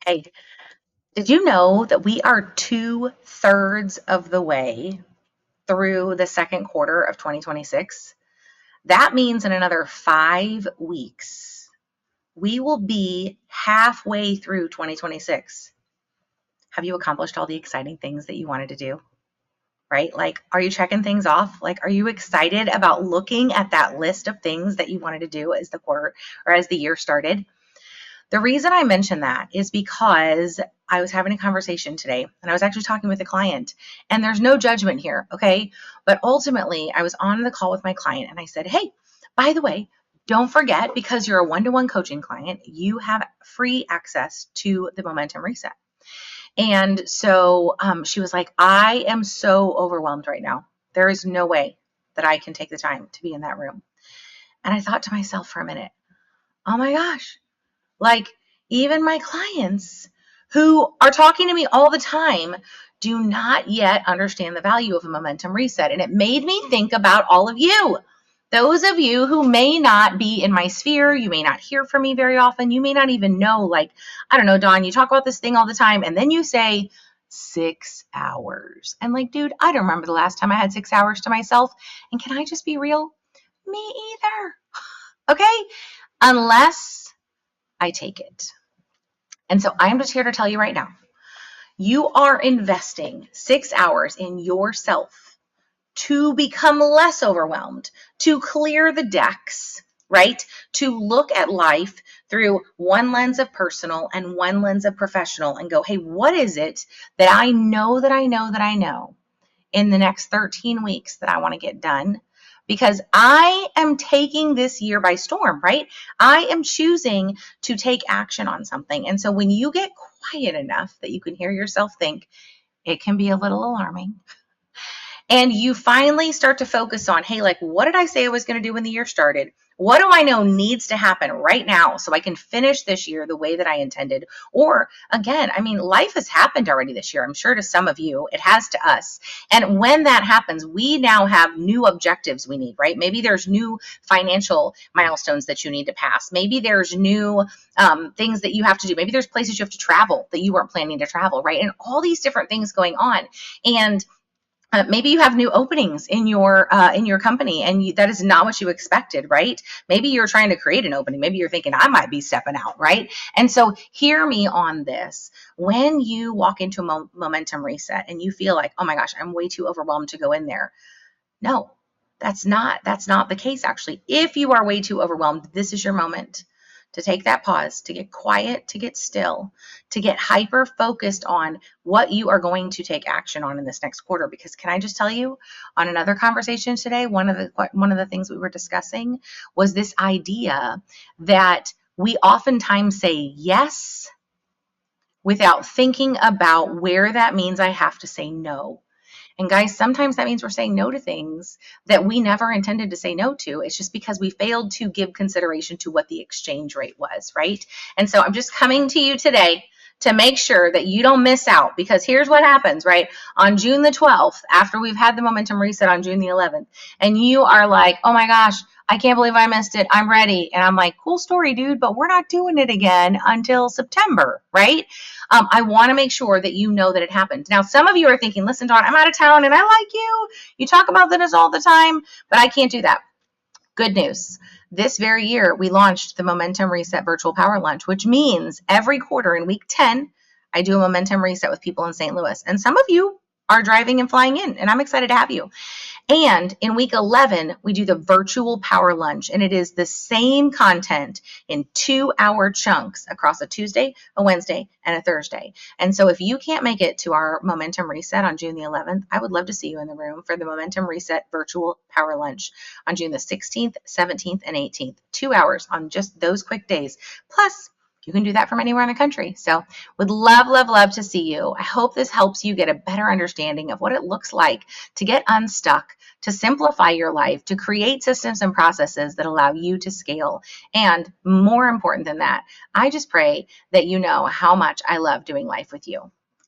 Hey, did you know that we are 2/3 of the way through the second quarter of 2026? That means in another 5 weeks, we will be halfway through 2026. Have you accomplished all the exciting things that you wanted to do? Right? Like, are you checking things off? Like, are you excited about looking at that list of things that you wanted to do as the quarter or as the year started? The reason I mention that is because I was having a conversation today and I was actually talking with a client, and there's no judgment here, okay? But ultimately, I was on the call with my client and I said, hey, by the way, don't forget, because you're a one-to-one coaching client, you have free access to the Momentum Reset. And so she was like, I am so overwhelmed right now. There is no way that I can take the time to be in that room. And I thought to myself for a minute, oh my gosh, like, even my clients who are talking to me all the time do not yet understand the value of a momentum reset. And it made me think about all of you. Those of you who may not be in my sphere, you may not hear from me very often. You may not even know, like, I don't know, Dawn, you talk about this thing all the time, and then you say 6 hours. And like, dude, I don't remember the last time I had 6 hours to myself. And can I just be real? Me either. Okay? Unless I take it. And so I'm just here to tell you right now, you are investing 6 hours in yourself to become less overwhelmed, to clear the decks, right? To look at life through one lens of personal and one lens of professional and go, hey, what is it that I know in the next 13 weeks that I want to get done? Because I am taking this year by storm, right? I am choosing to take action on something. And so when you get quiet enough that you can hear yourself think, it can be a little alarming. And you finally start to focus on, hey, like, what did I say I was going to do when the year started? What do I know needs to happen right now so I can finish this year the way that I intended? Or again, I mean, life has happened already this year. I'm sure to some of you, it has to us. And when that happens, we now have new objectives we need, right? Maybe there's new financial milestones that you need to pass. Maybe there's new things that you have to do. Maybe there's places you have to travel that you weren't planning to travel, right? And all these different things going on. And maybe you have new openings in your company, and that is not what you expected, right? Maybe you're trying to create an opening. Maybe you're thinking, I might be stepping out, right? And so hear me on this. When you walk into a momentum reset and you feel like, oh my gosh, I'm way too overwhelmed to go in there. No, that's not the case, actually. If you are way too overwhelmed, this is your moment to take that pause, to get quiet, to get still, to get hyper focused on what you are going to take action on in this next quarter. Because can I just tell you, on another conversation today, one of the things we were discussing was this idea that we oftentimes say yes without thinking about where that means I have to say no. And guys, sometimes that means we're saying no to things that we never intended to say no to. It's just because we failed to give consideration to what the exchange rate was, right? And so I'm just coming to you today to make sure that you don't miss out, because here's what happens, right? On June the 12th, after we've had the momentum reset on June the 11th, and you are like, oh my gosh, I can't believe I missed it. I'm ready. And I'm like, cool story, dude, but we're not doing it again until September, right? I want to make sure that you know that it happened. Now, some of you are thinking, listen, Dawn, I'm out of town and I like you. You talk about this all the time, but I can't do that. Good news. This very year, we launched the Momentum Reset Virtual Power Lunch, which means every quarter in week 10, I do a Momentum Reset with people in St. Louis. And some of you are driving and flying in, and I'm excited to have you. And in week 11, we do the virtual power lunch, and it is the same content in 2-hour chunks across a Tuesday, a Wednesday, and a Thursday. And so if you can't make it to our Momentum Reset on June the 11th, I would love to see you in the room for the Momentum Reset virtual power lunch on June the 16th, 17th, and 18th. 2 hours on just those quick days. Plus, you can do that from anywhere in the country. So would love, love, love to see you. I hope this helps you get a better understanding of what it looks like to get unstuck, to simplify your life, to create systems and processes that allow you to scale. And more important than that, I just pray that you know how much I love doing life with you.